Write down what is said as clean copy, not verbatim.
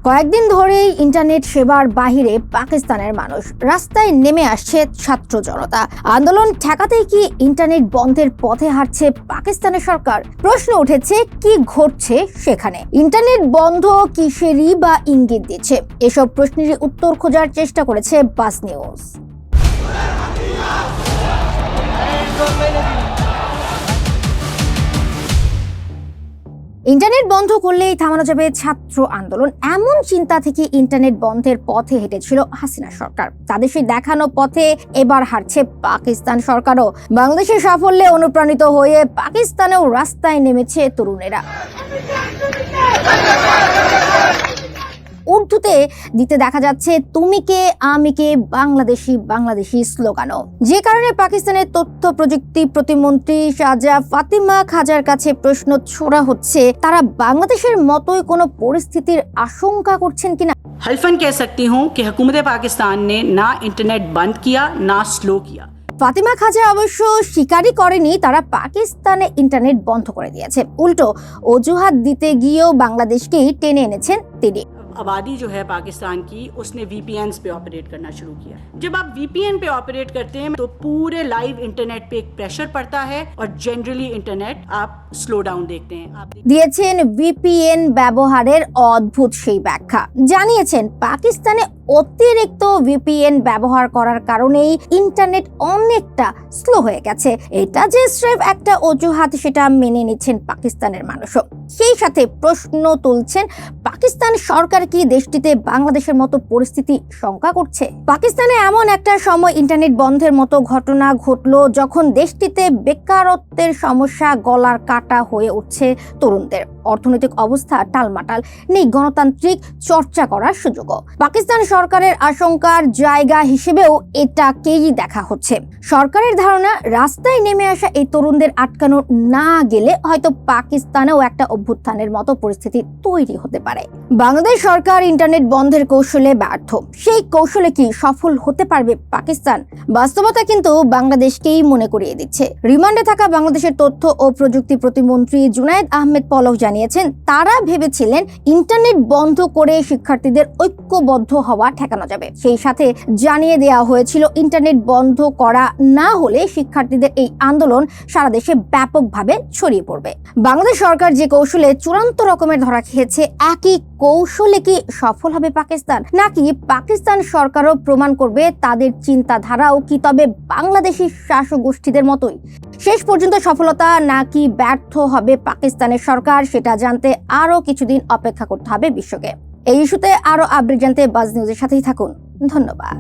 কয়েকদিন ধরেই ইন্টারনেট সেবার বাহিরে পাকিস্তানের মানুষ রাস্তায় নেমে আসছে ছাত্র জনতা। আন্দোলন ঠেকাতেই কি ইন্টারনেট বন্ধের পথে হাঁটছে পাকিস্তানের সরকার? প্রশ্ন উঠেছে, কি ঘটছে সেখানে? ইন্টারনেট বন্ধ কিসেরই বা ইঙ্গিত দিচ্ছে? এসব প্রশ্নের উত্তর খোঁজার চেষ্টা করেছে বাজ নিউজ। ইন্টারনেট বন্ধ করলেই থামানো যাবে ছাত্র আন্দোলন, এমন চিন্তা থেকে ইন্টারনেট বন্ধের পথে হেঁটেছিল হাসিনা সরকার। তাদের সেই দেখানো পথে এবার হাঁটছে পাকিস্তান সরকারও। বাংলাদেশের সাফল্যে অনুপ্রাণিত হয়ে পাকিস্তানেও রাস্তায় নেমেছে তরুণেরা। উর্দুতে দিতে দেখা যাচ্ছে তুমি কে আমি কে বাংলাদেশি বাংলাদেশি স্লোগানও। যে কারণে পাকিস্তানের তথ্য প্রযুক্তি প্রতিমন্ত্রী শাহজা ফাতিমা খাজার কাছে প্রশ্ন ছোড়া হচ্ছে, তারা বাংলাদেশের মতোই কোনো পরিস্থিতির আশঙ্কা করছেন কিনা। हल्फन कह सकती हूँ कि हुकूमत पाकिस्तान ने ना इंटरनेट बंद किया ना स्लो किया। ফাতিমা খাজা অবশ্য স্বীকারই করেনি তারা পাকিস্তানে ইন্টারনেট বন্ধ করে দিয়েছে, উল্টো অজুহাত দিতে গিয়েও বাংলাদেশকেই টেনে এনেছেন তিনি। आबादी जो है पाकिस्तान की उसने VPNs पे ऑपरेट करना शुरू किया। जब आप VPN पे ऑपरेट करते हैं तो पूरे लाइव इंटरनेट पे एक प्रेशर पड़ता है और जनरली इंटरनेट आप स्लो डाउन देखते हैं। দিয়েছেন VPN ব্যবহারের অদ্ভুত সেই ব্যাখ্যা। জানিয়েছেন পাকিস্তানে অতিরিক্ত VPN ব্যবহার করার কারণেই ইন্টারনেট অনেকটা স্লো হয়ে গেছে। এটা যে স্রেফ একটা অজুহাত সেটা মেনে নিচ্ছেন পাকিস্তানের মানুষও। সেই সাথে প্রশ্ন তুলছেন, পাকিস্তান সরকার কি দেশটিতে বাংলাদেশের মতো পরিস্থিতি শঙ্কা করছে? পাকিস্তানে এমন একটা সময় ইন্টারনেট বন্ধের মতো ঘটনা ঘটলো যখন দেশটিতে বেকারত্বের সমস্যা গলার কাটা হয়ে উঠছে তরুণদের, অর্থনৈতিক অবস্থা টালমাটাল, নেই গণতান্ত্রিক চর্চা করার সুযোগও। পাকিস্তান সরকারের আশঙ্কার জায়গা হিসেবেও এটাকেই দেখা হচ্ছে। সরকারের ধারণা, রাস্তায় নেমে আসা এই তরুণদের আটকানো না গেলে হয়তো পাকিস্তানেও একটা অভ্যুত্থানের মতো পরিস্থিতি তৈরি হতে পারে। বাংলাদেশ সরকার ইন্টারনেট বন্ধের কৌশলে ব্যর্থ। সেই কৌশলে কি সফল হতে পারবে পাকিস্তান? বাস্তবতা কিন্তু বাংলাদেশকেই মনে করিয়ে দিচ্ছে। রিমান্ডে থাকা বাংলাদেশের তথ্য ও প্রযুক্তি প্রতিমন্ত্রী জুনায়েদ আহমেদ পলক জানিয়েছেন, তারা ভেবেছিলেন ইন্টারনেট বন্ধ করে শিক্ষার্থীদের ঐক্যবদ্ধ হওয়া ঠেকানো যাবে। সেই সাথে জানিয়ে দেওয়া হয়েছিল ইন্টারনেট বন্ধ করা না হলে শিক্ষার্থীদের এই আন্দোলন সারা দেশে ব্যাপকভাবে ছড়িয়ে পড়বে। বাংলাদেশ সরকার যে কৌশলে চূড়ান্ত রকমের ধরা খেয়েছে, একই কৌশলে কি সফল হবে পাকিস্তান? নাকি পাকিস্তান সরকারও প্রমাণ করবে তাদের চিন্তাধারাও কি তবে বাংলাদেশি শাসক গোষ্ঠীদের মতোই? শেষ পর্যন্ত সফলতা নাকি ব্যর্থ হবে পাকিস্তানের সরকার, সেটা জানতে আরো কিছুদিন অপেক্ষা করতে হবে বিশ্বকে। এই ইস্যুতে আরো আপডেট জানতে বাজ নিউজের সাথেই থাকুন। ধন্যবাদ।